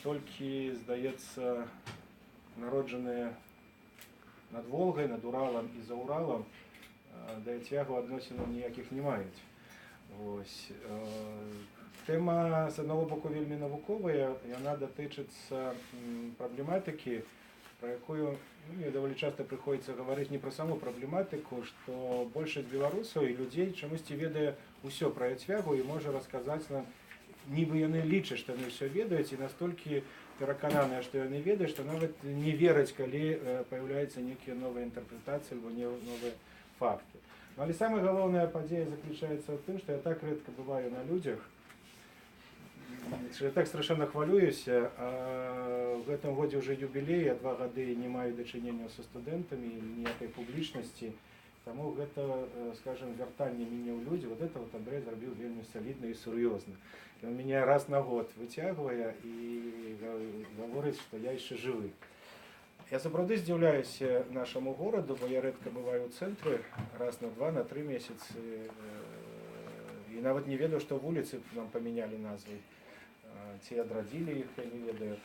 Толькі, здаецца, народжаныя над Волгай, над Уралам і за Уралам, да яцвягу адносінаў ніякіх не маюць. Тэма, з аднаго боку, вельмі навуковая, яна датычыцца праблематыкі, про якую мне даволі часта прыходзіцца гаварыць не пра саму праблематыку, што большасць беларусаў і людзей чамусьці ведае ўсё пра яцвягу і можа расказаць нам, нібы яны лічаць, што яны ўсё ведаюць, і настолькі перакананыя, што яны ведаюць, што нават не вераць, калі паяўляюцца нейкія новыя інтэрпрэтацыі або новыя факты. Але самая галоўная падзея заключаецца ў тым, што я так рэдка бываю на людзях, я так страшэнна хвалююся, а в гэтым годзе ўжо юбілей, я 2 гады не маю дачынення са студэнтамі, ніякай публічнасці. Таму гэта, скажем, вяртанне мяне ў людзі, вот это вот Андрэй зрабіў вельмі салідна і сур'ёзна. Ён мяне раз на год выцягвае і гаворыць, што я яшчэ жывы. Я сапраўды здзіўляюся нашаму гораду, бо я рэдка бываю ў цэнтры, раз на 2, на 3 месяцы. І нават не ведаю, што вуліцы нам памянялі назвы. Ці адрадзілі іх, я не ведаю.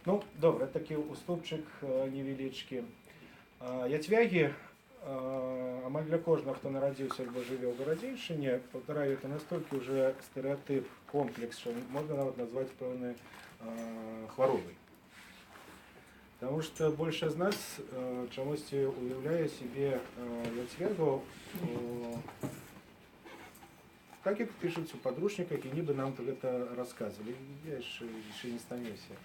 Ну, добра, такі уступчык невялічкі. Яцвягі, амаль для кожнага, хто нарадзіўся альбо жыве ў гарадзейшыне, паўтараю, это настолькі ўжо стэрэатып, комплекс, што можна нават назваць пэўнай хваробай. Таму што большасць з нас чамусьці уяўляе сябе яцвягаў, так як пішуць у падручніках, і нібы нам гэта расказвалі. Я яшчэ не стаміўся.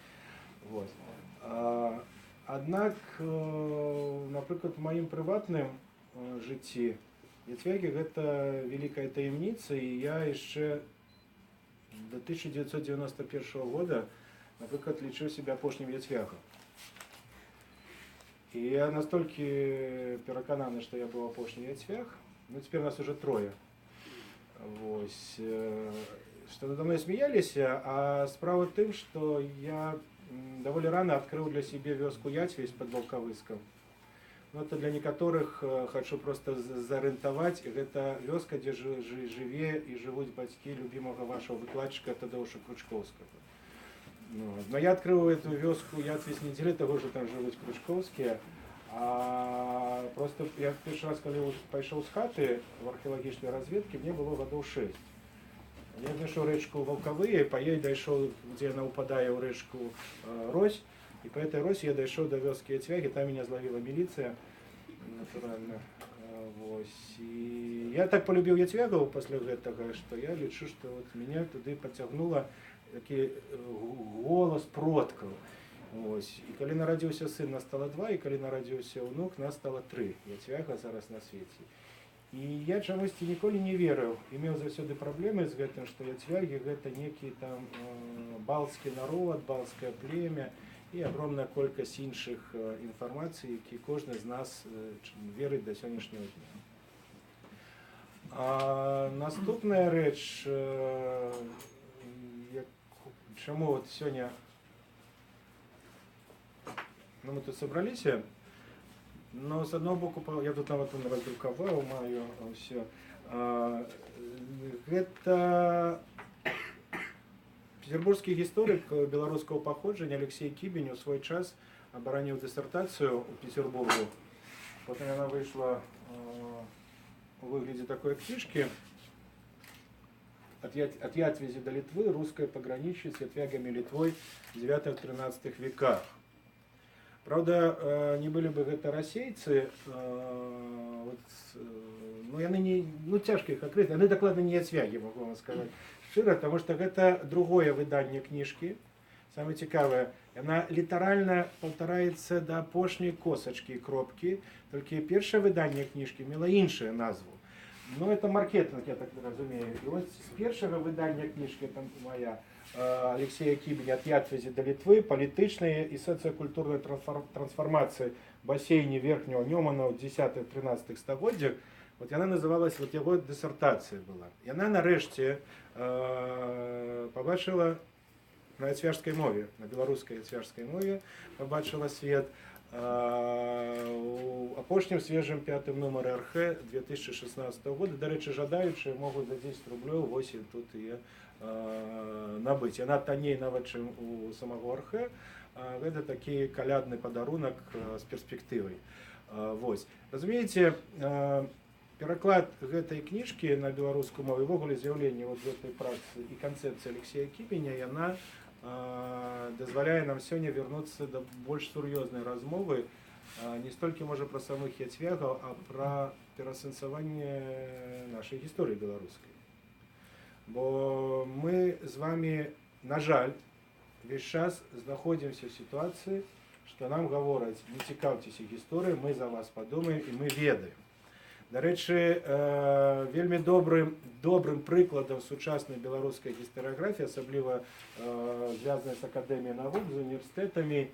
Аднак, напрыклад, у маім прыватным жыцці яцвягі гэта вялікая таямніца, і я яшчэ до 1991 года, напрыклад, лічыў сябе апошнім яцвягам. І я настолькі перакананы, што я быў апошні яцвяг, ну цяпер нас уже 3. Што надо мной смяяліся, а справа ў тым, што я даволі рана адкрыў для сябе вёску Яцвесь пад Ваўкавыскам. Ну, это для некаторых хачу просто зарыентаваць. Гэта вёска, дзе жыве і жывуць бацькі любімага вашага выкладчыка Тадеуша Кручковскага. Но я адкрыў эту вёску Яцвесь не дзеля таго, што там жывуць кручковскія, а просто я першы раз, калі пайшоў з хаты в археалагічнай разведкі, мне было гадоў 6. Я знайшоў рэчку Ваўкавыя, па ёй дайшоў, дзе яна ўпадае ў рэчку Рось, і па этой Рось я дайшоў да вёскі Яцвягі, там мяне злавіла міліцыя, натуральна. І я так полюбіў яцвягаў пасля гэтага, што я лічу, што мяне туды пацягнула такі голас продкаў. І калі нарадзіўся сын, нас стала 2, і калі нарадзіўся ўнук, нас стала 3. Яцвяга зараз на свеце. І я чамусьці ніколі не верыў, і меў заўсёды праблемы з гэтым, што яцвягі гэта некі там балцкі народ, балцкае племя і агромная колькасць іншых інфармацый, які кожны з нас верыць да сённяшняга дня. Наступная рэч, чаму вот сёння мы тут сабраліся, но з аднаго боку, я тут нават раздрукаваў, маю ўсё. Гэта петербургскі гісторык беларускага паходжання Алексей Кібень у свой час абараніў дысертацыю ў Петербургу. Потым яна выйшла у выглядзе такой кніжкі «От Ятвези до Литвы. Русское пограничье с ятвягами Литвой в 9-13 веках». Правда, не былі бы гэта расейцы, ну яны не, ну цяжка іх акрыць, яны дакладна не яцвягі, могу вам сказаць шчыра, таму што гэта другое выданне кніжкі. Самае цікавае, яна літаральна паўтараецца да апошняй косачкі і кропкі, толькі першае выданне кніжкі мела іншую назву. Ну, это маркетинг, я так разумею. І ось з першага выдання кніжкі, там моя, Алексея Кібеня «От Ятвези до Литвы. Палітычная і сацыякультурная трансформацыя в бассейне Верхнего Нёмана ў 10-13 стагоддзях». Вот яна называлась, вот яго дысертацыя была. Яна нарэшце побачила на яцвяжскай мове, на беларускай яцвяжскай мове побачила свет. У апошнім свежым 5 нумары архэ 2016 года, дарэчы, жадаючыя могуць за 10 рублёў вось і тут яе набыць. Яна танней нават, чым у самого архэ. Гэта такі калядны падарунак з перспектывай. Вось. Разумееце, пераклад гэтай кніжкі на беларускую мову, увогуле з'яўленне вот гэтай працы і канцэпцыі Алексея Кіпеня, яна дазваляе нам сёння вярнуцца да больш сур'ёзнай размовы не столькі, можа, пра самых яцвягаў, а пра пераасэнсаванне нашай гісторыі беларускай. Бо мы з вами, на жаль, весь час знаходзімся ў сітуацыі, што нам гавораць: не цікаўцеся гісторыяй, мы за вас падумаем і мы ведаем. Дарэчы, вельмі добрым прыкладам сучаснай беларускай гістарыяграфіі, асабліва звязанай з акадэміяй навук, з універсітэтамі.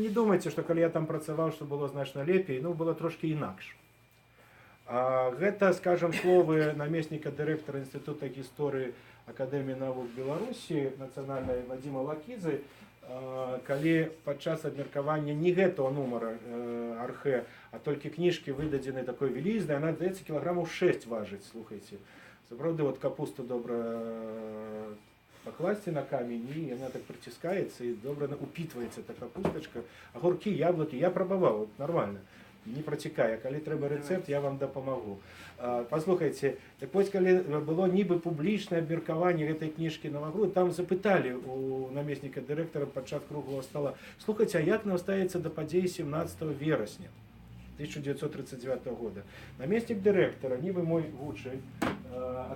Не думайце, што калі я там працаваў, што было значна лепей, было трошкі інакш. Гэта, скажам, словы намесніка дырэктара Інстытута гісторыі Акадэміі навук Беларусі нацыянальнай Вадзіма Лакізы, калі падчас абмеркавання не гэтага нумара архэ, а толькі кніжкі выдадзены такой вялізнай, яна, здаецца, кілаграмаў 6 важыць, слухайце. Сапраўды, вот капусту добра пакласці на камень, і яна так прыціскаецца і добра упітваецца та капустачка. Агуркі, яблыкі я прабаваў, нормально, не працікае. Калі трэба рэцэпт, я вам дапамагу. Паслухайце, так вось, калі было нібы публічнае абмеркаванне гэтай кніжкі на вагу, там запыталі у намесніка дырэктара падчас круглого стола: слухайце, а як нам ставіцца да падзеі 17 верасня 1939 года? Намеснік дырэктара, нібы мой вучань,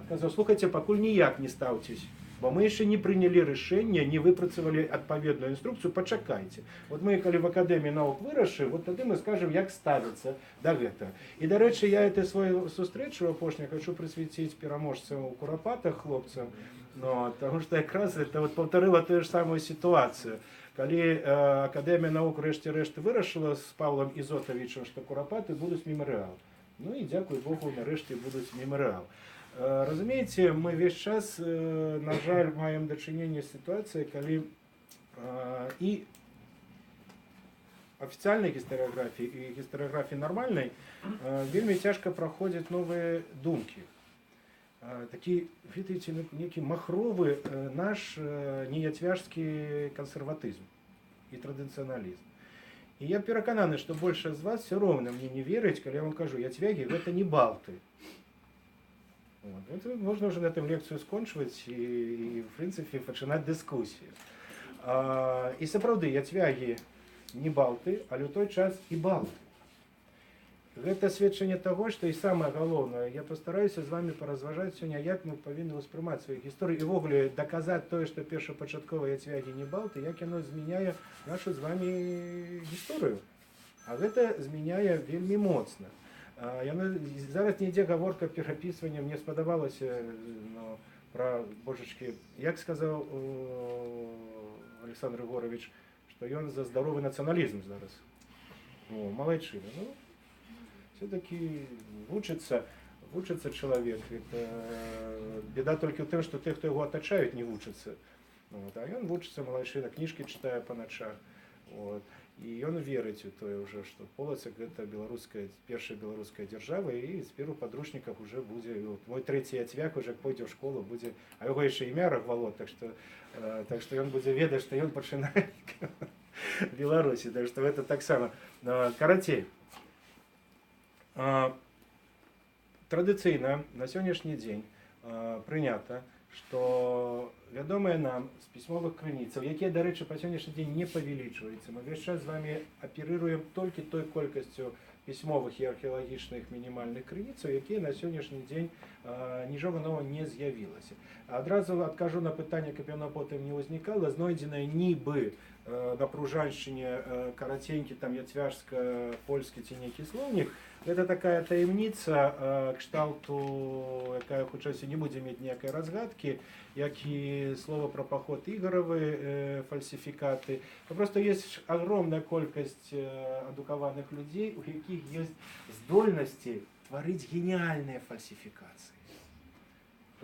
адказаў: слухайце, пакуль ніяк не стаўцеся, бо мы яшчэ не прынялі рашэнне, не выпрацавалі адпаведную інструкцыю, пачакайце. Вот мы, калі в Акадэміі навук вырашым, вот тады мы скажем, як ставіцца да гэтага. І, дарэчы, я эту свою сустрэчу апошнюю хочу прысвяціць пераможцам у курапатах, хлопцам, потому што якраз это вот паўтарыла тую ж самую сітуацыю. Калі Акадэмія навук рэшце-рэшт вырашыла з Павлам Ізотавічам, што курапаты будуць мемарыал. І, дзякуй Богу, нарэшце будуць мемарыал. Разумееце, мы весь час, на жаль, маем дачыненне з сітуацыяй, калі і афіцыяльнай гістарыяграфіі, і гістарыяграфіі нармальнай вельмі цяжка праходзяць новыя думкі. Такі, ведаеце, некі махровы наш неяцвяжскі кансерватызм і традыцыяналізм. І я перакананы, што большасць з вас все роўна мне не верыць, калі я вам кажу: яцвягі гэта не балты. Вот, можна вже на этом лекцію скончваць і в прынцыпе, пачынаць дыскусію. І сапраўды, яцвягі не балты, але ў той час і балты. Гэта сведчанне таго, што і самае галоўнае, я пастараюся з вами паразважаць сёння, як мы павінны ўспрымаць сваю гісторыю і ввогуле даказаць тое, што першапачаткова яцвягі не балты, як яно змяняе нашу з вами гісторыю. А гэта змяняе вельмі моцна. Зараз не ідзе гаворка перапісвання, мне спадабалася пра, божачкі, як сказаў Александр Егорович, што ён за здаровы нацыяналізм зараз. Малайчына. Все-таки вучыцца чалавек. Беда толькі ў тым, што тых, хто яго атачаюць, не вучацца. А ён вучыцца, малайчына, кніжкі чытае па начах. І ён верыць у тое ўжо, што Полацак гэта першая беларуская дзяржава, і цяпер у падручніках уже будзе, мой трэці яцвяк уже пойдзе ў школу, будзе, а яго яшчэ імя Рагвалод, так што ён будзе ведаць, што ён пачынальнік Беларусі, так што гэта таксама. Карацей, традыцыйна на сённяшні дзень прынята, што вядомыя нам з пісьмовых крыніцаў, якія, дарэчы, па сённяшні дзень не павялічваюцца. Мы весь час з вами аперыруем толькі той колькасцю пісьмовых і археалагічных мінімальных крыніцаў, якія на сённяшні дзень нічога новага не з'явілася. Адразу адкажу на пытанне, каб яно потым не ўзнікала, знойдзенае нібы на Пружаншчыне караценькі там яцвяжска-польскі ці нейкі слоўнік. Гэта такая таямніца кшталту, якая хутчэй не будзе мець ніякай разгадкі, як і слова пра паход Ігаравы, фальсіфікаты. Просто есть огромная колькасць адукаваных людзей, у якіх ёсць здольнасці тварыць геніальныя фальсіфікацыі.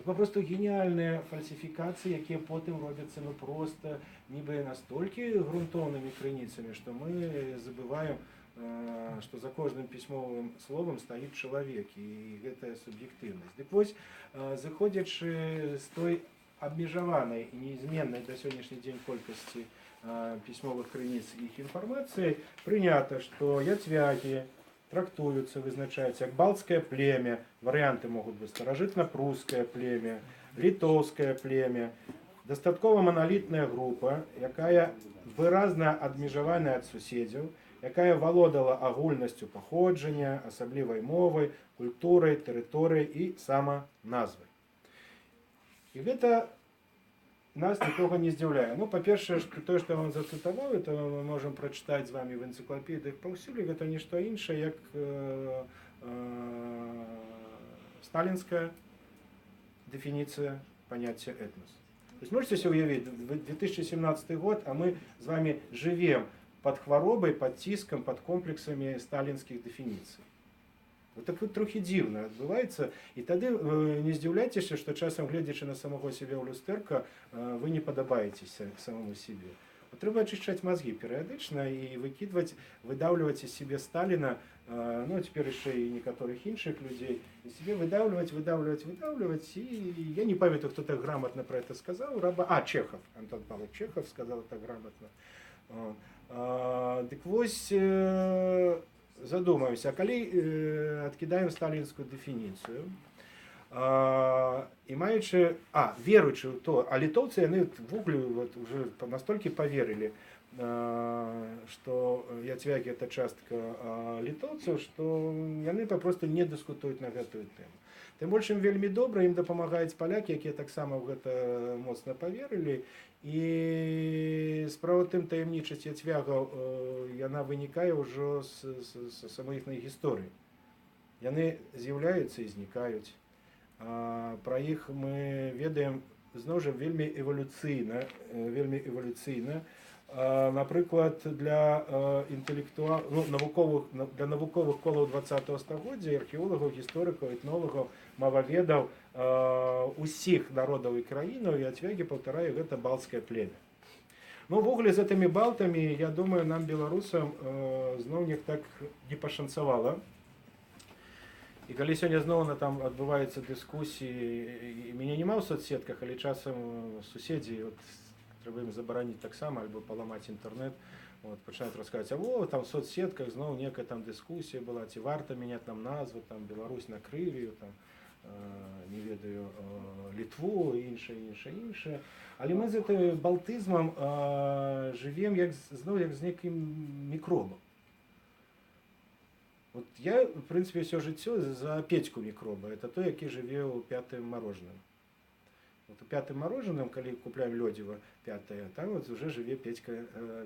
Попросту гениальныя фальсіфікацыі, якія потым робяцца ну просто нібы настолькі грунтоўнымі крыніцамі, што мы забываем, што за кожным пісьмовым словам стаіць чалавек, і гэтая суб'ектыўнасць. Дык вось, зыходзячы з той абмежаванай і неизменнай да сённяшні дзень колькасці пісьмовых крыніц і іх інфармацыі, прынята, што яцвягі трактуюцца, вызначаюцца як балцкае племя, варыянты могуць быць старажытна-прускае племя, літоўскае племя, дастаткова маналітная група, якая выразна адмежаваная ад суседзяў, якая валодала агульнасцю паходжання, асаблівай мовай, культурай, тэрыторыяй і саманазвай. І гэта нас нікога не здзіўляе. Ну, па-першае, тое, што я вам зацытаваў, это мы можам прачытаць з вами в энцыклапедыях паўсюль, гэта нішто іншае, як сталінская дэфініцыя паняцця этнос. То есть можете себе уявить, 2017 год, а мы с вами живем под хваробай, под ціскам, под комплексамі сталінскіх дэфініцый. Вот так вот трохі дзіўна адбываецца, і тады не здзіўляйцеся, што часам, гледзячы на самого себе ў люстэрка, вы не падабаецеся самому себе. Трэба ачышчаць мазгі перыядычна і выкідваць, выдаўліваць из себе Сталіна, ну цяпер яшчэ і некаторых іншых людзей, і себе выдаўліваць, і я не памятаю, хто так грамотно про это сказал, Чехов, Антон Павлович Чехов сказал так грамотно. Дык вось, задумаемся, а калі адкідаем сталінскую дэфініцыю, і маючы, веруючы ў то, а літоўцы яны ввогуле уже настолькі паверылі, што яцвягі это частка літоўцаў, што яны папросту не дыскутуюць на гэтую тэму. Тым больш ім вельмі добра, ім дапамагаюць палякі, якія таксама ў гэта моцна паверылі. І справа тым, таямнічасць яцвягаў, яна вынікае ўжо з самой іхняй гісторыі. Яны з'яўляюцца і знікаюць. Пра іх мы ведаем зноў жа вельмі эвалюцыйна. Напрыклад, для навуковых колаў 20-го стагоддзя, археолагаў, гісторыкаў, этнолагаў, моваведаў усіх народаў і краінаў, яцвягі, паўтараю, гэта балцкае племя. Ну, ввогуле, з гэтымі балтамі, я думаю, нам, беларусам, зноў так не пашанцавала. І калі сёння зноў там адбываюцца дыскусіі, і мяне няма ў соцсетках, але часам суседзі, трэба ім забараніць таксама, альбо паламаць інтэрнэт, пачынаюць расказваць, там в соцсетках зноў некая там дыскусія была, ці варта мяняць нам назву, там Беларусь на Крывію, там, не ведаю, Літву і іншае. Але мы з гэтым балтызмам жывем зноў як з некім мікробам. Вот я, в прынцыпе, ўсё жыццё за Петьку мікроба. Это той, які жыве ў пятым мороженым. Вот у пятым мороженым, калі купляем лёдзіва пятое, там вот уже жыве Петька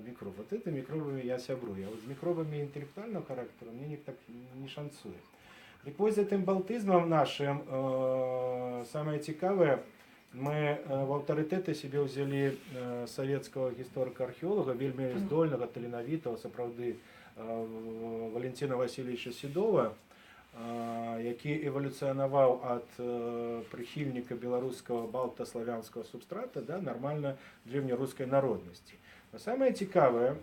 мікроб. Вот это мікробамі я сябрую. А вот з мікробамі інтэлектуальнага характару мне так не шанцуе. Дык вось з гэтым балтызмам нашым самае цікавае, мы в аўтарытэты себе ўзялі савецкага гісторыка-археолага, вельмі здольнага, таленавітага, сапраўды, Валентина Васильевича Седова, які эвалюцыянаваў ад прыхільніка беларускага балтаславянскага субстрата да нармальна древнерускай народнасці. Но самае цікавае,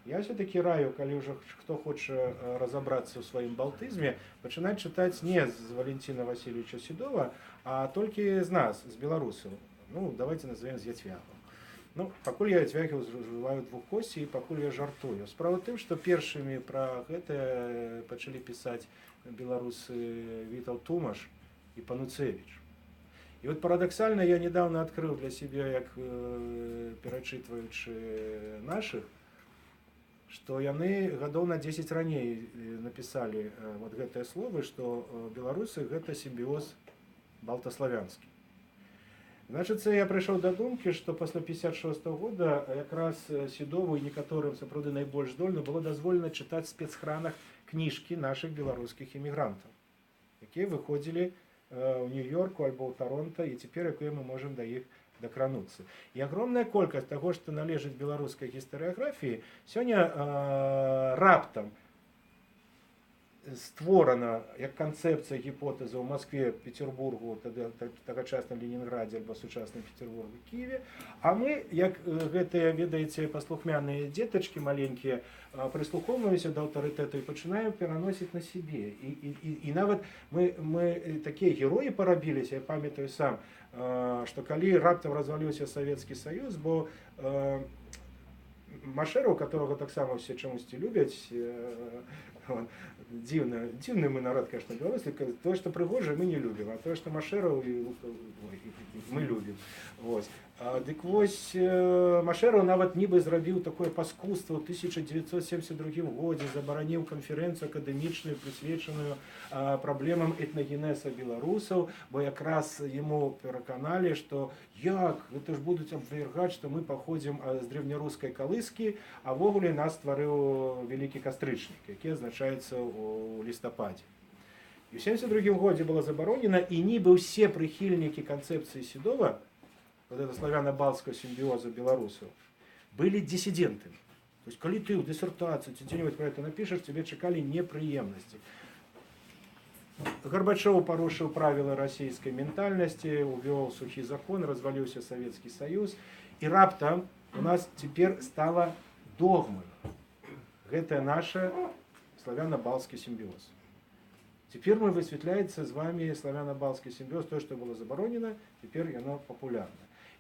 я все-таки раю, калі ўжо хто хоча разабрацца ў сваім балтызме, пачынаць чытаць не з Валентина Васильевича Седова, а толькі з нас, з беларусаў. Ну, давайте назовем з яцвягаў. Ну, пакуль я яцвягі ўжываю двухкосці, і пакуль я жартую. Справа тым, што першымі пра гэта пачалі пісаць беларусы Вітаўт Тумаш і Пануцевіч. І вот парадаксальна я недавно адкрыў для сябе, як перачытваючы нашых, што яны гадоў на 10 раней напісалі вот гэтыя словы, што беларусы гэта сімбіоз балтаславянскі. Значит, я прыйшоў да думкі, што пасля 56-го года якраз Седову і некаторым сапраўды найбольш здольна было дазволена чытаць в спецхранах кніжкі нашых беларускіх эмігрантаў, якія выходзілі ў Нью-Йорку альбо ў Таронта, і цяпер якія мы можам да іх дакрануцца. І агромная колькасць таго, што належыць беларускай гістарыяграфіі, сёння раптам створана як канцэпцыя гіпотэза ў Маскве, Петербургу, тагачасным Ленінградзе альбо сучасным Петербургу, Киеве, а мы, як гэтыя, ведаеце, паслухмяныя дзетачкі маленькія, прыслухоўваемся да аўтарытэту і пачынаем пераносіць на сябе. І нават мы такія героі парабіліся, я памятаю сам, што калі раптам разваліўся Савецкі Саюз, бо Машэраў, которого таксама все чамусьці любяць, дзіўны мы народ, конечно, беларусы, тое, што прыгожа, мы не любім, а тое, што Машэраў мы любім. Дык вось Машэраў нават нібы зрабіў такое паскудства ў 1972 годзе, забараніў канферэнцыю акадэмічную, прысвечаную праблемам этнагенеза беларусаў, бо якраз яму пераканалі, што як, гэта ж будуць абвяргаць, што мы паходзім з древнерускай калыскі, а ввогуле нас стварыў вялікі кастрычнік, які азначаецца ў лістападзе. І ў 1972 годзе было забаронена, і нібы ўсе прыхільнікі канцэпцыі Седова, вот это славяно-балтского симбиоза белорусов, были диссидентами. То есть, когда ты в диссертации, ты где-нибудь про это напишешь, тебе чекали неприемности. Горбачев порушил правила российской ментальности, увел сухий закон, развалился Советский Союз. И раптом у нас теперь стало догмой. Это наш славяно-балтский симбиоз. Теперь мы высветляется с вами славяно-балтский симбиоз, то, что было заборонено, теперь оно популярно.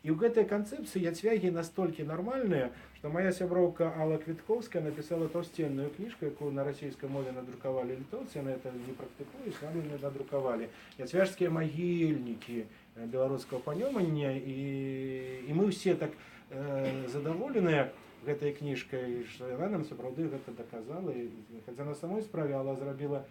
И в этой концепции яцвяги настолько нормальные, что моя сяброўка Алла Квитковская написала толстенную книжку, которую на российской мове надруковали литовцы, она это не практикует, но мне надруковали. Яцвяжские могильники белорусского понимания, и мы все так задоволены этой книжкой, что она нам сапраўды это доказала. Хотя на самой справе Алла зрабіла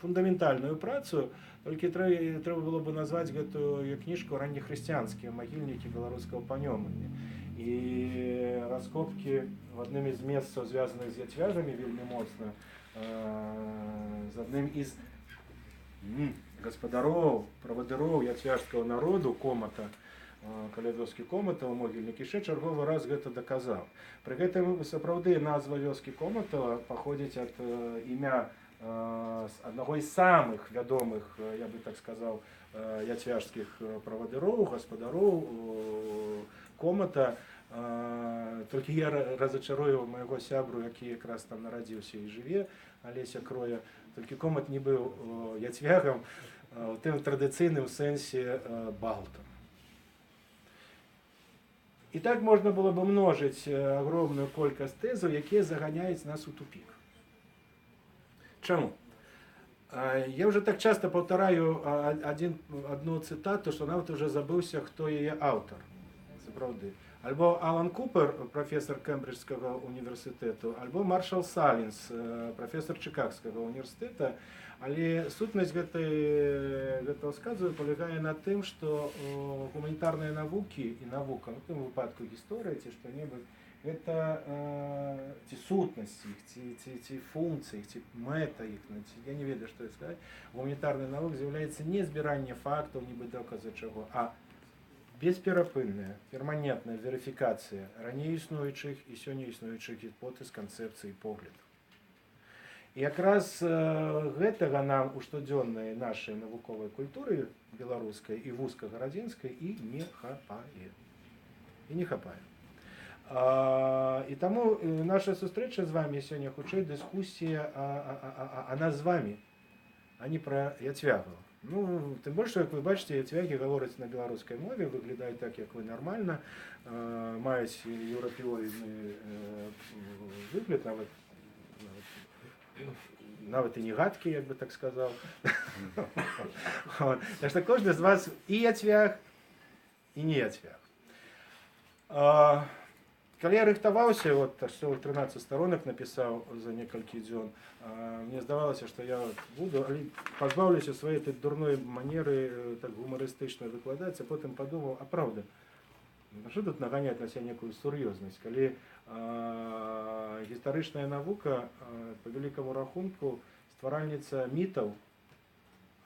фундаментальную працу, только трэба было бы назвать эту книжку раннехрысціянскія могильники белорусского панёмання. И раскопки в одном из мест, связанных с яцвяжами, вельмі моцна, з одним из гаспадароў, правадыроў яцвяжского народу, Комата, калядовскі Коматава, могільнік, яшчэ чарговы раз гэта даказаў. Пры гэтым сапраўды назва вёскі Коматава паходзіць ад імя одного из самых вядомых, я бы так сказал, яцвяжскіх правадыроў, гаспадароў Комата. Толькі я разачарую майго сябру, які якраз там нарадзіўся і жыве, Алеся Кроя. Толькі Комат не быў яцвягам у тым традыцыйным сэнсе балтам. И так можно было бы множить огромную колькость тезов, якія заганяюць нас у тупик. Чему? Я уже так часто повторяю одну цитату, что нават уже забылся, кто ее автор. Правды. Альбо Алан Купер, профессор Кембриджского университета, альбо Маршал Саллинс, профессор Чикагского университета. Але сутнасць гэтага сказу полягае на тым, што гуманітарныя навукі і навука, у тым выпадку гісторыя ці што-небудзь, гэта ці сутнасць іх, ці функцыі іх, ці мэта іх, я не ведаю, што сказаць. Гуманітарны навук з'яўляецца не збіранне фактаў, нібы доказы чаго, а бесперапынная, перманентная верыфікацыя раней існуючых і сёння існуючых гіпотэз, канцэпцый і поглядаў. І якраз гэтага нам у штодзённай нашай навуковай культуры беларускай і вузкагарадзінскай і не хапае. І таму наша сустрэча з вами сёння хутчэй дыскусія о нас з вами, а не пра яцвягаў. Ну, тым больш, як вы бачыце, яцвягі гавораць на беларускай мове, выглядаюць так, як вы нармальна, маюць еўрапеоідны выгляд, нават і не гадкі, як бы так сказаў. Так што кожны з вас і яцвяг, і не яцвяг. Калі я рыхтаваўся, вот 13 сторонок напісаў за некалькі дзён, мне здавалася, што я буду, але пазбаўлюся сваёй дурной манеры так гумарыстычна выкладаць, а потым падумаў, а правда, што тут наганяць на сябе некую сур'ёзнасць, калі гістарычная навука, по вялікаму рахунку, стваральніца мітаў,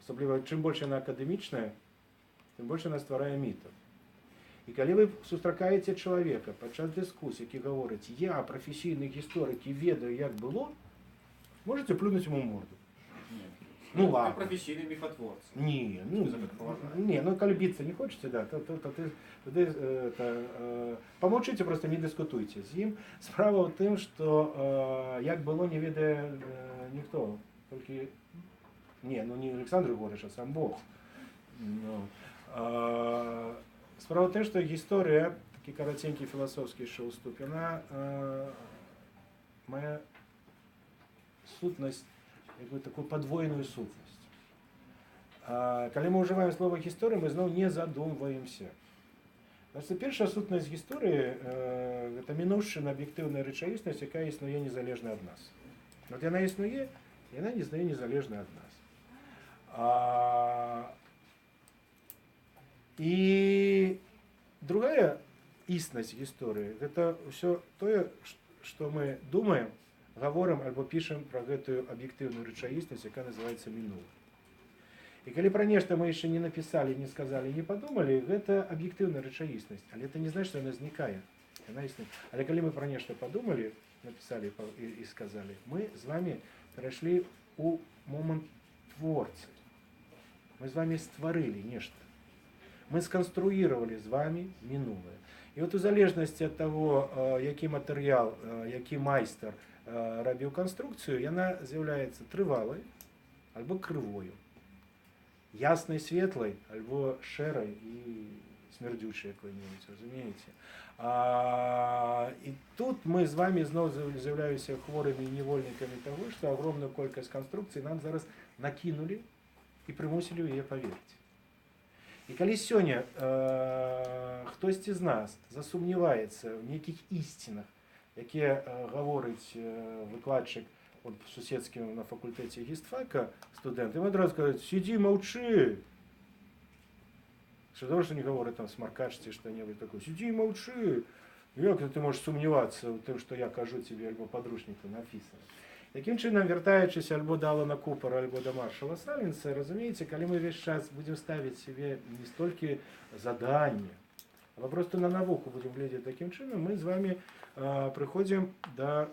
асабліва чым больш яна акадэмічная, тым больш яна стварае мітаў. І калі вы сустракаеце чалавека падчас дыскусіі, які гаворыць, я прафесійны гісторык і ведаю, як было, можете плюнуть ему в морду. Нет. Ну Это ладно. профессийный мифотворцы. Не, Что за это полагаю? ну коли биться не хочете, да, помовчите, просто не дискутуйте з ним. Справа в тим, що як було, не ведає ніхто. Тільки, не Олександр Григорович, а сам Бог. Ну, справа в тим, що історія, такий коротенький філософський ще уступ, вона має сутність, якби таку подвоєну сутність. Коли ми вживаємо слово «гісторія», ми знову не задумуємося. Значить, перша сутність гісторії – це минувшина об'єктивна речовісність, яка існує незалежно від нас. От вона існує, і вона існує незалежно від нас. І другая істинність гісторії – це все те, що ми думаємо, говоримо або пишемо про эту об'єктивну речовісність, яка називається минуле. И коли про нечто мы еще не написали, не сказали, не подумали, это объективная речовісність. Але это не значит, что она возникает. Але коли мы про нечто подумали, написали и сказали, мы с вами перешли у момент творца. Мы с вами створили нечто. Мы сконструировали с вами минулое. И вот у залежности от того, який матеріал, який майстер робив конструкцію, вона з'являється тривалою або кривою. Ясной, светлой, альбо шерой и смердючей якой-нибудь, розумієте? И тут мы с вами знову з'являємося хворими невольниками того, что огромную кількість конструкций нам зараз накинули и примусили її повірити. І коли сьогодні хтось із нас засумнівається в неких істинах, які говорить викладчик от сусідським на факультеті гістфака студент, йому одразу кажуть, сиди, мовчи. Що того, що не говорить там смаркачці, що-небудь таке, сиди, мовчи. Як ти можеш сумніватися в тому, що я кажу тобі, або подручнику написано. Таким чином, вертаючись або до Алана Купера, або до Маршала Саллінса, розумієте, коли ми весь час будемо ставити собі не стільки задання, а просто на науку будемо глядіти таким чином, ми з вами приходимо до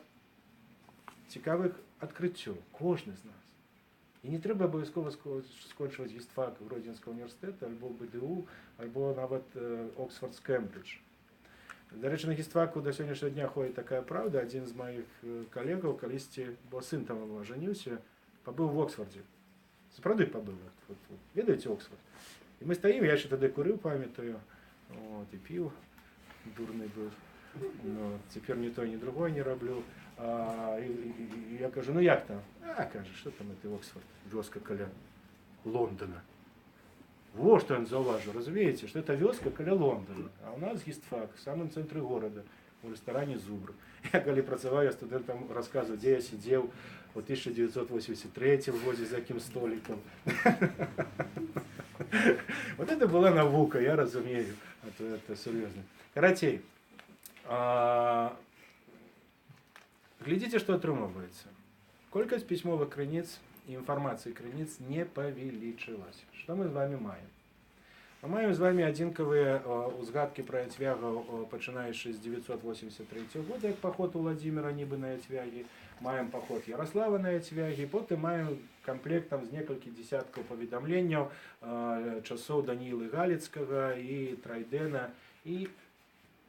цікавих відкриттів, кожен з нас. І не треба обов'язково скончувати гістфак Гродзенського університету, або БДУ, або навіть Оксфорд з Кембридж. До речі, на гістфаку до сьогоднішнього дня ходить така правда. Один з моїх колегів, колись, бо син там женився, побив в Оксфорді. Справді побив. Відаєте Оксфорд? І ми стоїмо, я ще тоді курив, пам'ятаю, і пив, дурний був. Ну, тепер ні то, ні другое не роблю. І я кажу, ну як там? Каже, що там це Оксфорд, вёска каля Лондона. Вот что он зауважил, розумієте, що це вёска каля Лондона. А у нас гістфак в самому центрі города, у ресторані «Зубр». Я коли працював, я студентам розказував, де я сидів у 1983 году, за яким столиком. Вот это была наука, я розумію, це серйозно. Каратей. Глядите, что отрымывается. Колькость письмовых крыніц и информации крыніц не павелічилась. Что мы с вами маем? Мы маем с вами одинковые узгадки про Ятвягов, починаючи з 983 года, як поход у Владимира ніби на Ятвягі, маем поход Ярослава на Ятвягі, потім маем комплект там, з некілька десятків повідомлень часов Даніїла Галицького і Трайдена, і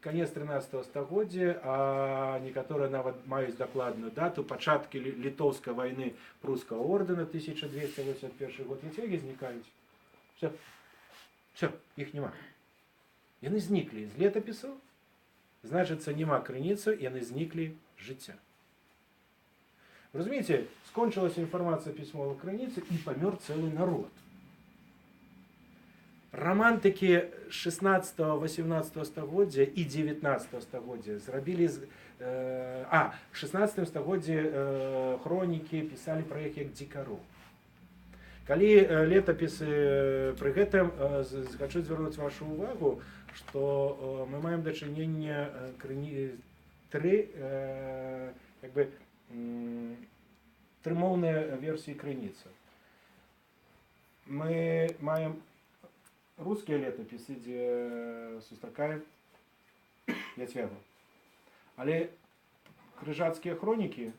конец 13 стагоддзя, а некоторые нават маюць дакладную дату, пачаткі літоўскай вайны прускага ордэна 1281 год. Ятвягі знікаюць. Все, іх няма. Яны зніклі з летапісаў, значыцца, няма крыніцу, яны зніклі з жыцця. Разумееце, скончылася інфармацыя пісьмовай крыніцы і памёр цэлы народ. Романтики 16-18 стагоддзя і 19 стагоддзя зрабілі... в 16 стагоддзі хронікі пісалі пра іх як дзікароў. Калі летапісы пры гэтым, хочу звярнуць вашу увагу, што мы маем дачыненне тры моўныя версіі крыніцы. Мы маем русские летописи, где сустракаем Ятвягу. Але крыжацкія хронікі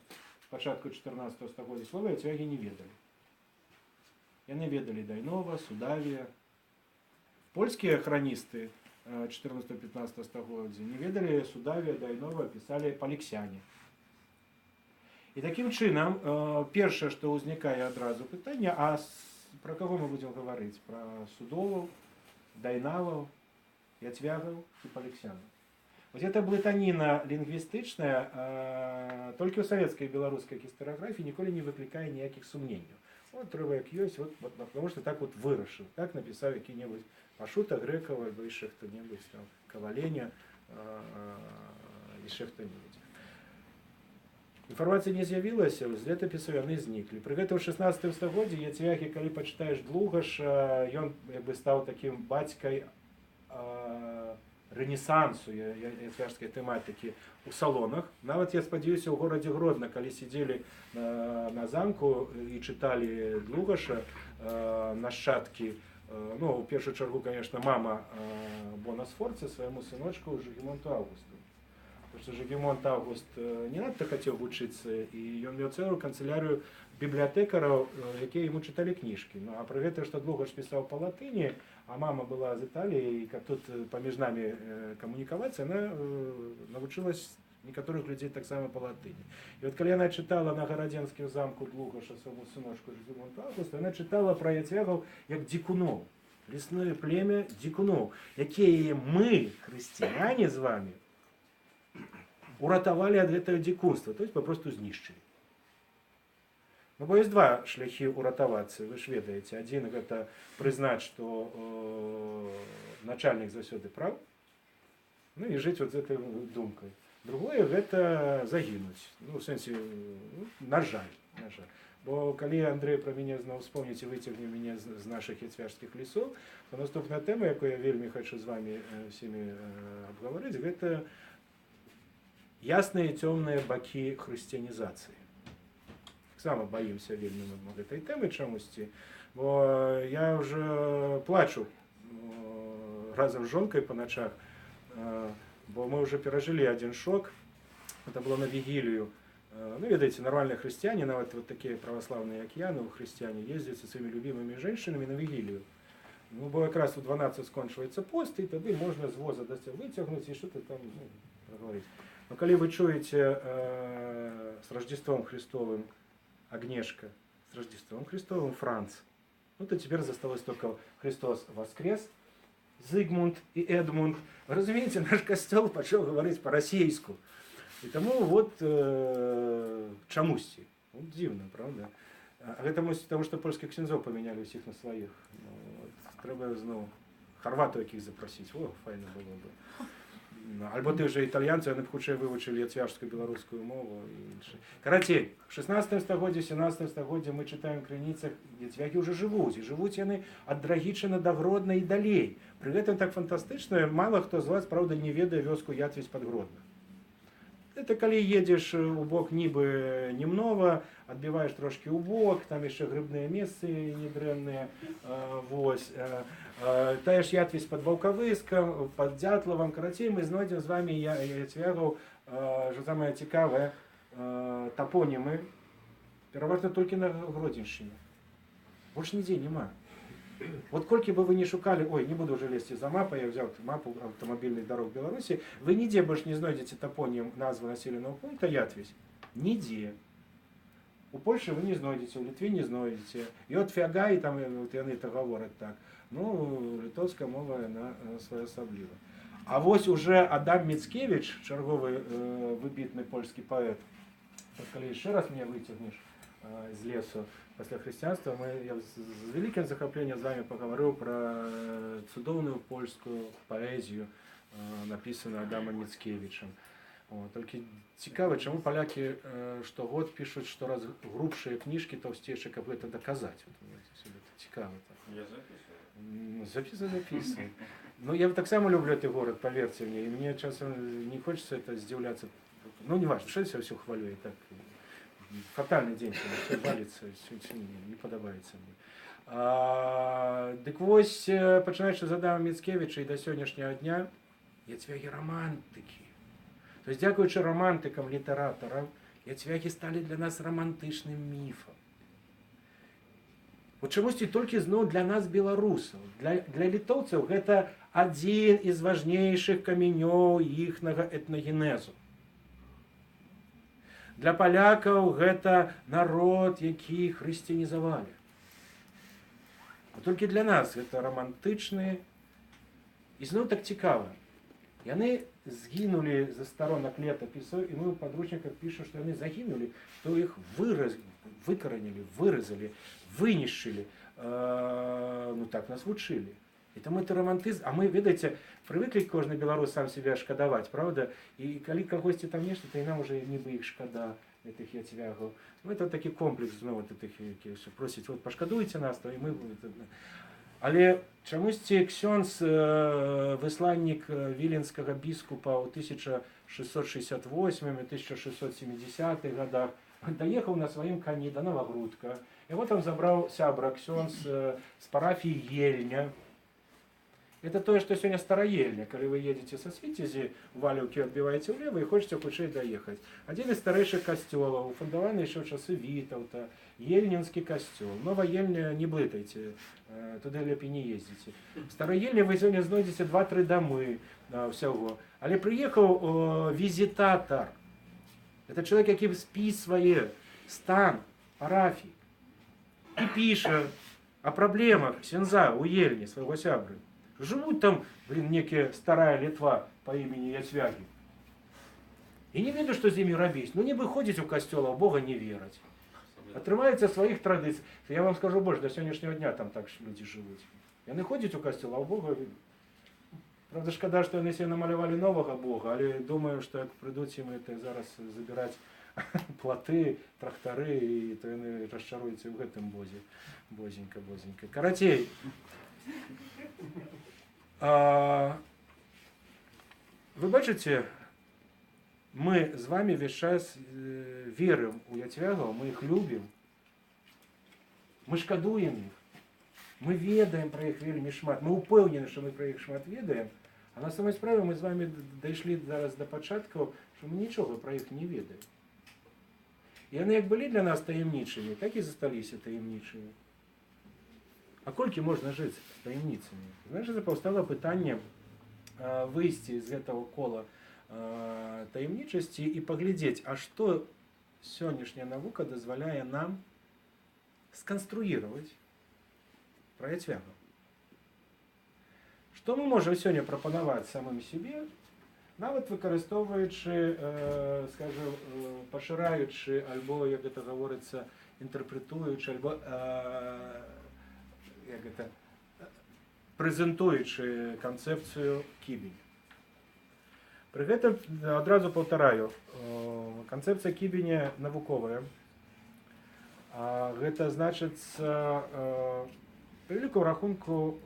пачатку 14 стагоддзя слова яцвягі не ведалі. Яны ведалі Дайнова, Судавія. Польскія храністы 14-15 стагоддзя не ведалі Судавія, Дайнова, пісалі палексяне. І такім чынам, першае, што ўзнікае адразу пытанне, а пра каго мы будзем гаварыць? Пра судоваў, дайнаваў, яцвягаў і палексянаў. Вот эта блытаніна лінгвістычная толькі ў савецкай і беларускай гістарыяграфіі ніколі не выклікае ніякіх сумненняў. Вот трэба як ёсць, вот, потому что так вот вырашыў, так напісаў які-небудзь Пашута, Грэкава, або яшчэ хто-небудзь там, Каваленя, яшчэ хто-небудзь. Інфармацыя не з'явілася, з летапісаў яны зніклі. Пры гэтым у 16 стагоддзі яцвягі, калі пачытаеш Длугаша, ён як бы стаў такім бацькай рэнесансу яцвяжскай тэматыкі ў салонах. Нават, я спадзяюся, у горадзе Гродна, калі сидзелі на замку і чыталі Длугаша, нашчадкі, ну, у першую чаргу, конечно, мама Бонасфорца свайму сыночку Жыгімонту Аўгусту. Потому что Жыгімонт Аўгуст не надта хацеў вучыцца, і ён меў цэлую канцылярыю бібліятэкараў, якія яму чыталі кніжкі. Ну, а пры гэтым, што Длугаш пісаў па латыні, а мама была з Італіі, і каб тут паміж намі камунікаваць, яна навучылась некаторых людзей таксама па латыні. І от калі яна чытала на гарадзенскім замку Длугаша свайму сыночку Жыгімонту Аўгусту, яна чытала пра яцвягаў як дзікуноў, лесное племя дзікуноў, якія мы, хрысціяне з вамі, уратавалі ад гэтага дзікунства, то есть папросту знішчылі. Ну, бо ёсць два шляхі ўратавацца, вы ж ведаеце. Адзін гэта прызнаць, што начальнік заўсёды прав, ну і жыць вот з гэтай думкай. Другое гэта загінуць. Ну, у сэнсе, на жаль. Бо калі Андрэй пра мяне зноў успомніць і выцягне мяне з нашых яцвяжскіх лесоў, то наступная тэма, якую я вельмі хочу з вамі всімі абгаварыць, гэта ясныя і цёмныя бакі хрысціянізацыі. Таксама баімся вельмі гэтай тэмы чамусьці, бо я ўжо плачу разам з жонкай па начах, бо мы ўжо перажылі адзін шок. Это было на вігілію. Ну, ведаеце, нармальныя хрысціяне, нават вот такія праваслаўныя, як я, ну, хрысціяне, ездзяць са сваімі любімымі женщинамі на вігілію. Ну, бо якраз у 12 скончваецца пост, і тады можна з воза выцягнуць і што-то там прагаварыць. Но калі вы чуеце с Рождеством Христовым Агнешка, с Рождеством Христовым Франц, ну то теперь засталось только Христос воскрес, Зигмунд и Эдмунд. Вы разумеете, наш костел пачаў гаварыць по-расейску. И тому вот чамусьці. Ну, дзіўна, правда? А гэта мусіць, тому что польскіх ксяндзоў памянялі ўсіх на сваіх. Ну, вот, трэба зноў харватаў якіх запрасіць. О, файна было бы. Альбо ты вже італьянці, вони б хутчэй вивучили яцвяжскую беларускую мову і іншае. Карацей, в 16 стагоддзі, 17 стагоддзі мы чытаем в крыніцах, яцвягі ўжо жывуць, і жывуць яны ад Драгічына да Гродна і далей. Пры гэтым так фантастычна, мала хто з вас, правда, не ведае вёску Ятвіць пад Гродна. Это калі едзеш у бок нібы Немнова, адбіваеш трошкі ў бок, там яшчэ грыбныя месцы недрэнныя, вось. Тая ж Ятвіць пад Ваўкавыскам, пад Дзятлавам. Карацей, мы знойдзем з вамі яцвягаў, што самае цікавае, тапонімы, пераважна толькі на Гродзеншчыне. Больш нідзе няма. Вот колькі бы вы не шукали, ой, не буду уже лезть за мапой, я взял мапу автомобильных дорог Беларуси, вы нигде больше не знойдете топоним назвы населенного пункта Ятвіць. Нигде. У Польши вы не знойдете, у Литве не знойдете. И от Фиагай, там вот яны это говорят так. Ну, литовская мова, она своеасабліва. А вось уже Адам Міцкевич, чарговый выбітны польский поэт, вот коли еще раз меня вытягнешь из лесу, пасля хрысціянства, я з вялікім захапленнем з вами паговорыў пра цудоўную польскую паэзію, напісаную Адамам Міцкевічам. Толькі цікава, чаму палякі штогод пішуць штораз грубшыя кніжкі, таўсцейшыя, каб гэта даказаць. Цікава. Я записываю. Записывай. Ну, я таксама люблю этот город, поверьте мне, и мне часом не хочется это здзіўляцца. Ну, не важно, что я все хвалю, и так... Фатальный день, все валится, все не подобается мне. Дык вось, пачынаючы з Адама Міцкевіча і да сённяшняга дня, яцвягі романтыкі. То есть, дзякуючы романтыкам літаратарам яцвягі сталі для нас романтычным міфам. Вот чамусьці толькі зноў для нас беларусаў, для літоўцаў гэта адзін з важнейшых камянёў іхнага этнагенезу. Для палякаў гэта народ, які хрысціянізавалі. А толькі для нас гэта романтычны. І зноў так цікава. Яны згінулі за старонак летапісаў, і мы ў падручніках пішам, што яны загінулі, то іх выкаранілі, выразалі, вынішчылі, ну так нас вучылі. І таму это романтызм. А мы, ведаеце, прывыклі кожны беларус сам себе шкадаваць, правда? І калі кагосьці там нешта, то і нам уже нібы іх шкада, гэтых яцвягаў. Ну это такі комплекс зноў тых, які просяць, вот пашкадуйце нас, то і мы. Але чамусьці ксёндз высланнік віленскага біскупа ў 1668-1670 годах даехаў на сваім кані да Новагрудка. Яго там забраў сябра ксёндз з парафіі Ельня. Это тое, што сёння Стараельня, калі вы едзеце са Свіцезі, Валіўкі адбіваеце ўлева і хочаце хутчэй даехаць. Адзін з старэйшых касцёлаў, фундаваны яшчэ ў часы Вітаўта, Ельнінскі касцёл. Нова Ельня не блытайце, туды лепей не ездзіце. В Стараельні вы сёння знойдзеце 2-3 дамы ўсяго. Але прыехаў візітатар. Это чалавек, які спісвае стан парафіі і піша о праблемах ксяндза ў Ельні, свайго сябры. Живут там, некая старая Литва по имени Яцвяги. И не ведаю, что с ними робить. Ну не выходить у костела, а Бога не верить. Отрывается своих традиций. Я вам скажу больше, до сегодняшнего дня там так люди живут. И не ходят у костела, а у Бога. Правда, шкода, что они себе намалевали нового Бога, але думаю, что как придут им это зараз забирать плоты, тракторы, и то они расчаруются в этом Бозе. Бозенька. Каратей. Вы бачыце, мы з вами весь час верым у яцвягаў, мы іх любім, мы шкадуем іх, мы ведаем пра іх вельмі шмат, мы ўпэўнены, што мы пра іх шмат ведаем, а на самой справе мы з вами дайшлі зараз да пачаткаў, што мы нічога пра іх не ведаем. Яны як былі для нас таямнічымі, так і засталіся таямнічымі. А колькі можна жыць з таямніцамі? Значит, паўстала пытанне выйсці з гэтага кола таямнічасці і паглядзець, а што сённяшняя навука дазваляе нам сканструіраваць пра яцвягаў. Што мы можам сёння прапанаваць самым сябе, нават выкарыстоўваючы, скажем, пашыраючы, альбо, як гэта гаворыцца, інтэрпрэтуючы, альбо як гэта, прэзентуючы канцэпцыю кібеня. Пры гэтым адразу паўтараю, канцэпцыя кібеня навуковая. Гэта значыцца, пры вялікім рахунку,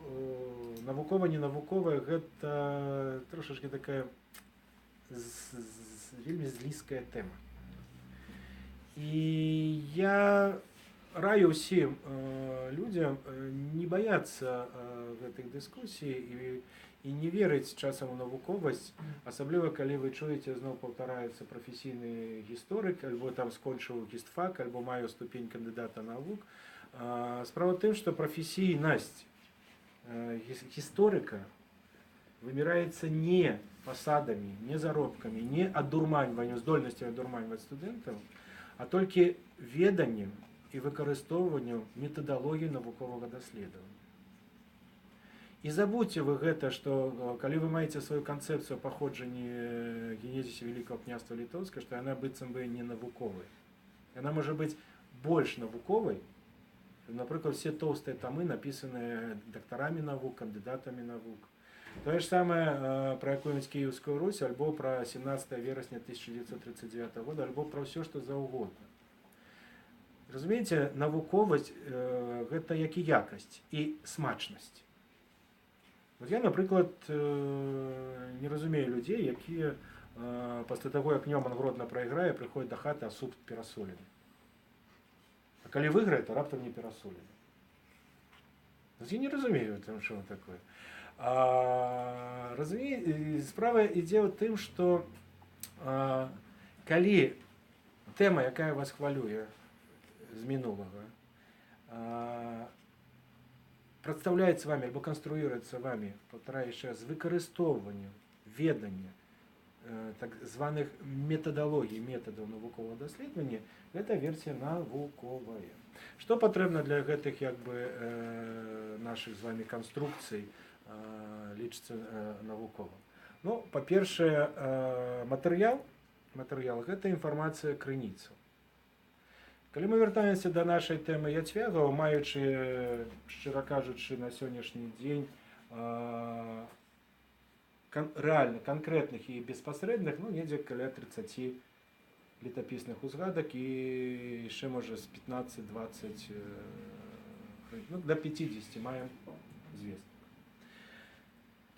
навукова-ненавуковая, гэта трошачкі такая вельмі злізкая тэма. І я раю ўсім людзям не баяцца гэтых дыскусій і не верыць часам у навуковасць, асабліва калі вы чуеце, зноў паўтараецца прафесійны гісторык, альбо там скончыў гістфак, альбо маю ступень кандыдата навук. Справа ў тым, што прафесійнасць гісторыка выміраецца не пасадамі, не заробкамі, не адурманьваннем, здольнасцю адурманьваць студэнтаў, а толькі веданнем і выкарыстоўванню метадалогіі навуковага даследавання. І забудьце вы гэта, што калі вы маеце сваю канцэпцыю паходжання генезіса Вялікага княства Літоўскага, што яна быццам бы не навуковая. Яна можа быць больш навуковай. Напрыклад, все тоўстыя тамы напісаныя дактарамі навук, кандыдатамі навук. Тое ж самае пра якую-нибудь Кіеўскую Русь, альбо пра 17 верасня 1939 года, альбо пра ўсё, што заўгодна. Разумееце, навуковасць гэта як і якасць і смачнасць. Вот я, напрыклад, не разумею людзей, якія пасля таго, як Нёман Гродна прайграе, прыходзяць да хаты, а суп перасолены. А калі выйграе, то раптам не перасолены. Я не разумею, што такое. Справа ідзе ў тым, што калі тема, яка вас хвалює з минулого, представляється вами або конструюється вами, повторяю ще раз, з використовуванням, ведення так званих методологій, методів наукового дослідження, це версія наукова. Що потрібно для гэтых якби, наших з вами конструкцій лічиться науково? Ну, по-перше, матеріал – гэта інфармація крыніцаў. Калі мы вяртаемся до нашай тэмы яцвягаў, маючы, шчыра кажучы, на сённяшні дзень реально конкретных і безпасрэдных, ну, недзе каля 30 летапісных узгадак і яшчэ, можа, з 15-20, ну, до 50 маем звестак.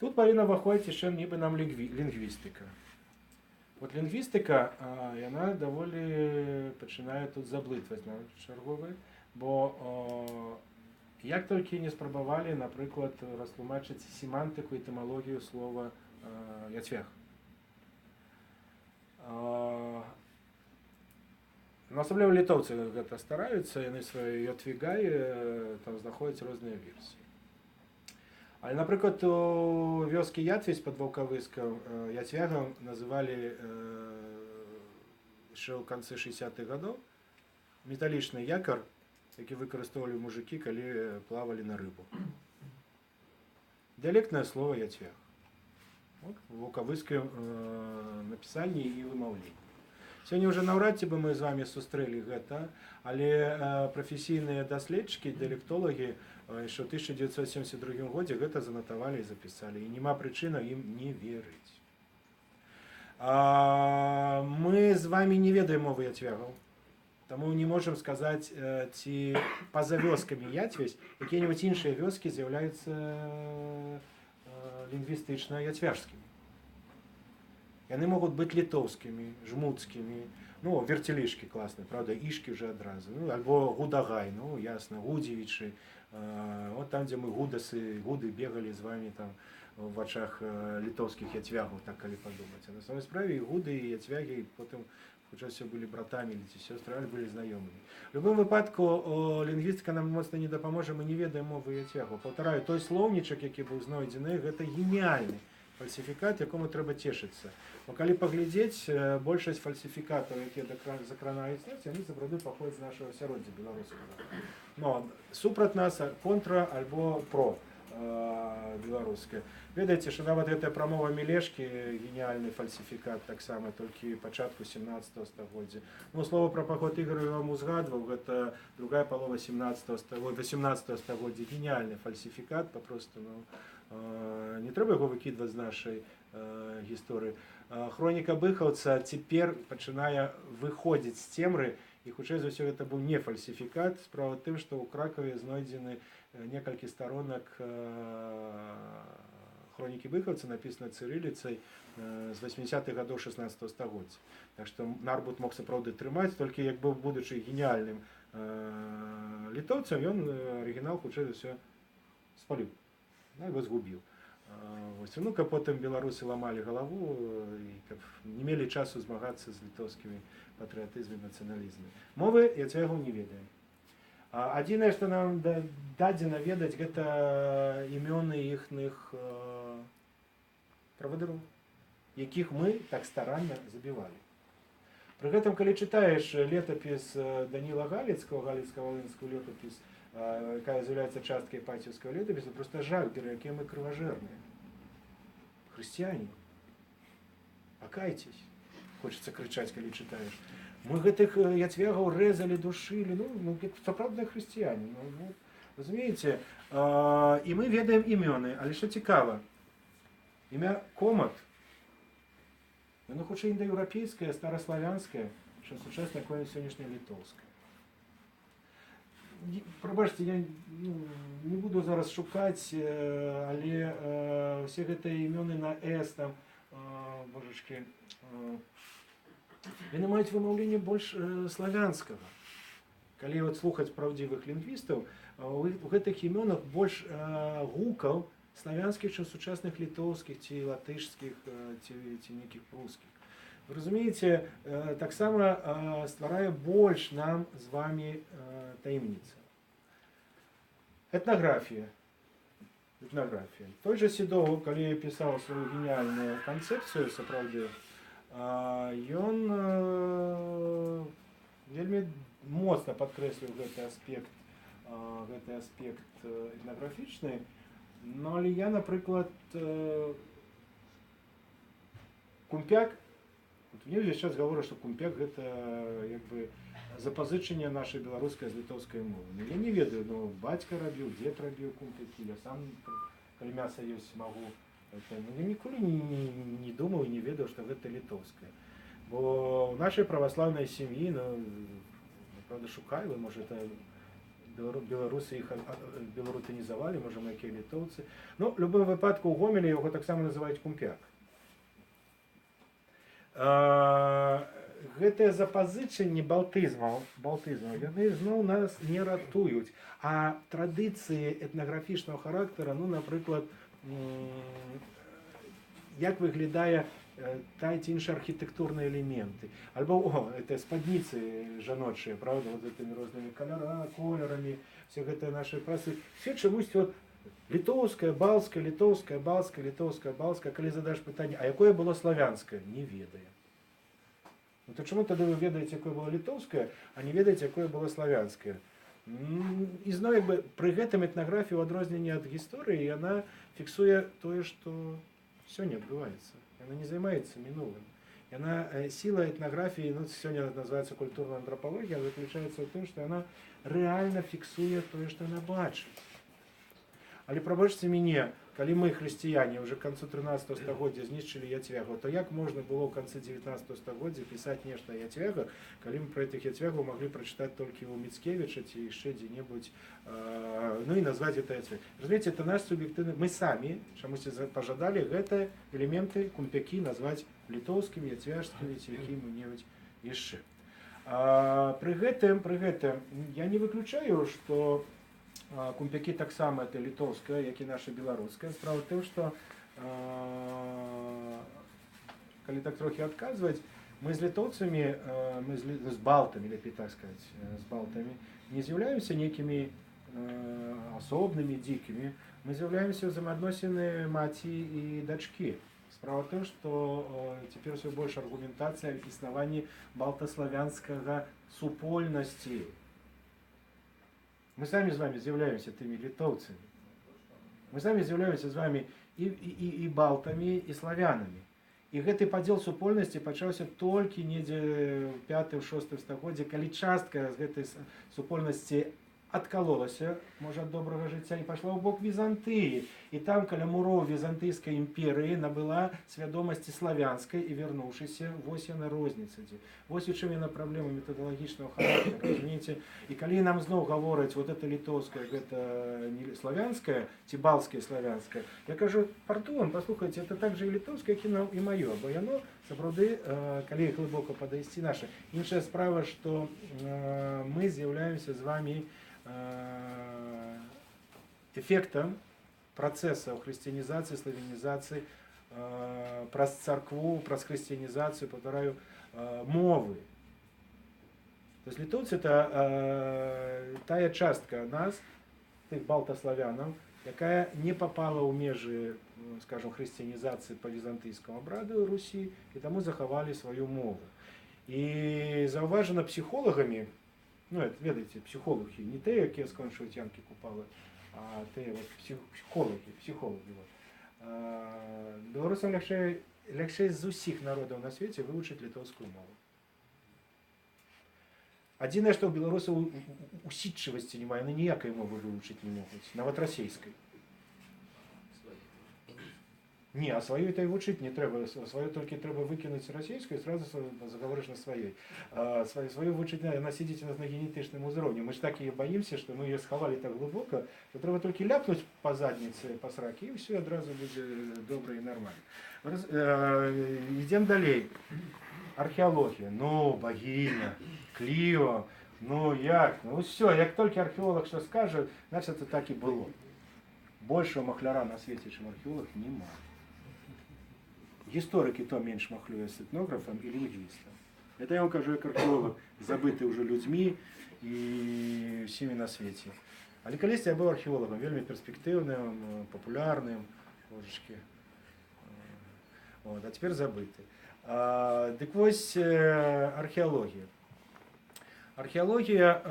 Тут павінна ўваходзіць яшчэ нібы нам лінгвістыка. Вот лінгвістыка, яна даволі пачынае тут заблытваць на чарговы, бо як толькі не спрабавалі, напрыклад, растлумачыць семантыку і этымалогію слова яцвяг. Асабліва літоўцы гэта стараюцца, яны свае ятвігай, там знаходзяць розныя версіі. Але, напрыклад, у вёскі Ятвіць пад Ваўкавыскам яцвягам называлі яшчэ ў канцы 60-х гадоў металічны якар, які выкарыстоўвалі мужыкі, калі плавалі на рыбу. Дыялектнае слово яцвяг. У ваўкавыскім напісанні і вымаўленні. Сёння ўжо наўрад ці бы мы з вами сустрэлі гэта, але прафесійныя даследчыкі, дыялектолагі яшчэ ў 1972 годзе гэта занатавалі і запісалі. І няма прычынаў ім не верыць. Мы з вами не ведаем мовы яцвягаў. Таму не можам сказаць, ці па-за вёскамі Ятвіць якія-небудзь іншыя вёскі з'яўляюцца лінгвістычна яцвяжскімі. Яны могуць быць літоўскімі, жмуцкімі, ну, вертелішкі класныя, правда, ішкі вже адразу, ну, альбо гудагай, ну, ясна, гудзевічы, вот там, дзе мы гуды бегалі з вами там в вачах літоўскіх яцвягаў, так калі падумаць. А на самой справе і гуды, і яцвягі потым хутчэй все былі братамі, ці сёстры, але былі знаёмымі. В любым выпадку лінгвістыка нам моцна не дапаможа, мы не ведаем мовы яцвягаў. Паўтараю, той слоўнічак, які быў знойдзены, гэта геніальны фальсіфікат, якому трэба цешыцца. Бо калі паглядзець, большасць фальсіфікатаў, якія закранаюць нас, яны сапраўды паходзяць з нашага асяроддзя беларускага. Но супраць нас контра альбо про беларускае. Ведаеце, што нават гэтая прамова Мілешкі геніальны фальсіфікат таксама, толькі пачатку 17 стагоддзя. Ну, слова пра паход іграў я вам узгадваў, гэта другая палова 18 стагоддзя. Геніальны фальсіфікат, папросту, ну, не трэба яго выкідваць з нашай гісторыі. Хроніка быхаўца цяпер пачынае выходзіць з цемры, і хутчэй за ўсё гэта быў не фальсіфікат. Справа тым, што ў Кракаве знойдзены некалькі старонак хронікі быхаўца, напісана цырыліцай з 80-х гадоў 16 стагоддзя. Так што Нарбут мог сапраўды трымаць, толькі як быў будучы геніальным літоўцам, ён арыгінал хутчэй за ўсё спаліў, яго згубіў. Ну, каб потым беларусы ламалі галаву і каб не мелі часу змагацца з літоўскімі патрыятызмам і нацыяналізмам. Мовы яцвягаў не ведаем. Адзінае, што нам дадзена ведаць, гэта імёны іхных правадыроў, якіх мы так старанна забівалі. Пры гэтым, калі чытаеш летапіс Даніла Галіцкага, галіцка-валынскую летапіс, якая з'яўляецца часткай пацівскага летапісу, проста жаль, якія мы крыважэрныя. Хрысціяне, пакайцесь, хочацца крычаць, калі чытаеш. Мы гэтых яцвягаў рэзалі, душылі, ну, сапраўдныя хрысціяне. Ну, разумееце, і мы ведаем імёны, але што цікава, імя Комат, яно хутчэй індаеўрапейскае, стараславянскае, чым сучаснае якое сённяшняе літоўскае. Прабачце, я не буду зараз шукаць, але ўсе гэтыя імёны на «с», там, божачкі, яны маюць вымаўленне больш славянскага. Калі от слухаць праўдзівых лінгвістаў, у гэтых імёнах больш гукаў славянскіх, чым сучасных літоўскіх, ці латышскіх, ці нейкіх прускіх. Разумееце, таксама стварае больш нам з вами таемніца. Этнаграфія. Той жа Сідоў, калі пісаў сваю геніяльную канцэпцыю, сапраўды, ён вельмі моцна падкрэсліў гэты аспект этнаграфічны, но але я, напрыклад, Кумпяк, мне ўвесь час гавораць, што Кумпяк гэта як бы запазычанне нашай беларускай з літоўскай мовы. Я не ведаю, но бацька рабіў, дзед рабіў кумпякі, я сам, калі мяса ёсць, магу. Я ніколі не думаў і не ведаў, што гэта літоўская. Бо ў нашай праваслаўнай сям'і, правда, шукаю, можа, это беларусы іх беларутанізавалі, можа, мы якія літоўцы. Ну, в любым выпадку ў Гомелі яго таксама называюць Кумпяк. Гэтыя запазычанні балтызмаў, яны зноў нас не ратуюць. А традыцыі этнаграфічнага характара, напрыклад, як выглядае та ці іншыя архітэктурныя элементы. Альбо, это спадніцы жаночыя, правда, вот гэтымі рознымі колерамі, все гэтыя нашыя працы. Все чамусь літоўская, балская, калі задаш пытанне, а якое было славянскае? Не ведае. То чаму тады вы ведаеце, якое было літоўскае, а не ведаеце, якое было славянскае? І зноў, як бы, пры гэтым этнаграфія, у адрозненні ад гісторыі, яна фіксуе тое, што сёння адбываецца. Яна не займаецца мінулым. Сіла этнаграфіі, сёння называецца культурная антрапалогія, заключаецца ў тым, што яна рэальна фіксуе тое, што яна бачыць. Але прабачце мяне, калі мы, хрысціяне, ўжо к канцу 13 стагоддзя знішчылі яцвягаў, то як можна было ў канцы 19 стагоддзя пісаць нешта о яцвягах, калі мы пра гэтых яцвягаў маглі прачытаць толькі ў Міцкевіча ці яшчэ дзе-небудзь, і назваць гэта яцвяг. Разумееце, это наш суб'ектыўны... Мы самі чамусьці пажадалі гэтыя элементы, кумпякі, назваць літоўскімі, яцвяжскімі ці якімі-небудзь яшчэ. Пры гэтым я не выключаю, што кумпякі таксама это літоўская, як і наша беларуская. Справа ў тым, што калі так трохі адказваць, мы з літоўцамі, з балтамі, лепей так сказаць, з балтамі, не з'яўляемся нейкімі асобнымі, дзікімі. Мы з'яўляемся ўзаемаадносіны маці і дачкі. Справа ў тым, што цяпер усё больш аргументацыя аб існаванні балтаславянскага супольнасці. Мы самі з вами з'яўляемся тымі літоўцамі. Мы самі з'яўляемся з вами і балтамі, і славянамі. І гэты падзел супольнасці пачаўся толькі недзе ў 5-6 стагоддзе, калі частка з гэтай супольнасці адкалолася, можа, ад добрага жыцця і пайшла ў бок Візантыі. І там, каля муроў Візантыйскай імперыі, набыла свядомасці славянскай і, вярнуўшыся, вось яна розніца. Вось у чым яна праблема метадалагічнага характара, разумееце? І калі нам зноў гавораць, вот это літоўская, гэта не славянская, ці балская славянская, я кажу, пардон, паслухайце, это так же і літоўская, як і маё, бо яно, сапраўды, калі глыбока падайсці наша. Іншая справа, што мы з'яўляемся з вами эффектам процесса христианизации, славянизации, праз церкву, праз христианизацию, повторяю, мовы. То есть литовцы это тая частка нас, тых балтаславянаў, якая не попала ў межы, скажем, христианизации по византыйскому обраду Руси, и тому захавалі свою мову. И заўважана психологами, это, ведаеце, психологи, не те, якія скончуюць Янкі Купалы, а те психологи. Беларусам лягчэй з усіх народаў на свеце вывучыць літоўскую мову. Адзінае, што ў беларусаў усідчывасці няма, яны ніякай мовы вывучыць не могуць, нават расейскай. Не, а свою это и вучыць не трэба, свою толькі трэба выкінуць расійскую, сразу заговорыш на сваёй. Свою вучыць яна сидзіць у нас на генетычным узроўні. Мы ж так і баімся, што мы ее схавалі так глыбока, што трэба толькі ляпнуць па задніцы, па сракі, і ўсё адразу будзе добра і нармальна. Ідзем далей. Археологія. Богиня, Кліо, як? Усё, як толькі археолог што скажа, значит, это так і было. Большего махляра на свеце, чым археолог, нема. Гісторыкі то менш махлюе з этнографам і лінгвістам. Это я вам кажу як археолог, забыты ўжо людзьмі і ўсімі на свеце. Але калісьці я быў археолагам, вельмі перспектыўным, папулярным, божачкі. Вот, а цяпер забыты. Дык вось археалогія. Археалогія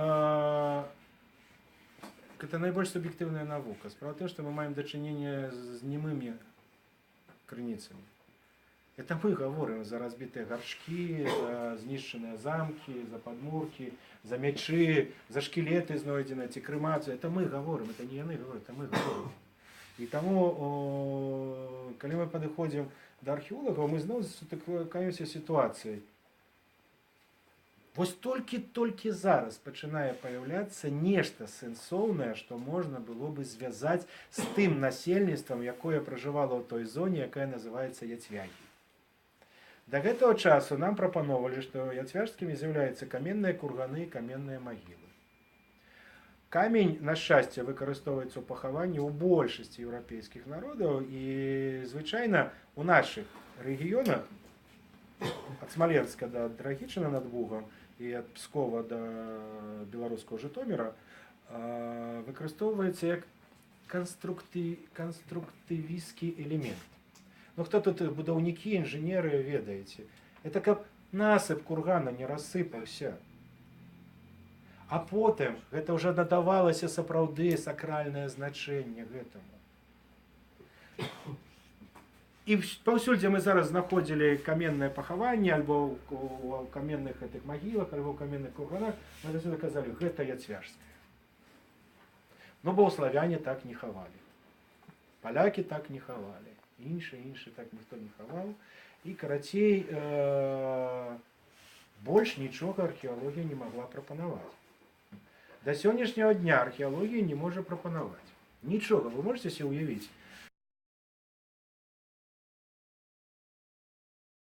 это найбольш суб'ектыўная навука. Справа ў тым, што мы маем дачыненне з немымі крыніцамі. Это мы говорим за разбитые горшки, за знищенные замки, за подмурки, за мячи, за шкелеты знойденные, ці кремацию. Это мы говорим, это не яны говорят, это мы говорим. И тому, когда мы подходим до археологов, мы знову стыкаемся з ситуацией. Вось толькі зараз пачынае появляться нешта сэнсоўнае, што можна было бы звязаць з тым насельніцтвам, якое пражывала ў той зоне, якая называецца Яцвягі. До гэтага часу нам прапановалі, што яцвяжскімі з'яўляюцца каменныя курганы і каменныя магілы. Камень, на шчасце, выкарыстоўваецца ў пахаванні ў большасці еўрапейскіх народаў і звычайна у нашых рэгіёнах ад Смаленска да Драгічына над Бугам і ад Пскова да беларускага Жытоміра выкарыстоўваецца як канструктывісцкі элемент. Ну, хто тут будаўнікі, інжынеры, ведаеце? Это каб насып кургана не рассыпаўся. А потым гэта ўжо надавалася сапраўды сакральнае значэнне гэтаму. І паўсюль, дзе мы зараз знаходзілі каменнае пахаванне, альбо ў каменных гэтых магілах, альбо ў каменных курганах, мы заўсёды казалі, гэта яцвяжскае. Ну, бо славяне так не хавалі. Палякі так не хавалі. Іншы так ніхто не хаваў. І, карацей, больш нічога археалогія не магла прапанаваць. Да сённяшняга дня археалогія не можа прапанаваць. Нічога. Вы можете себе уявіць,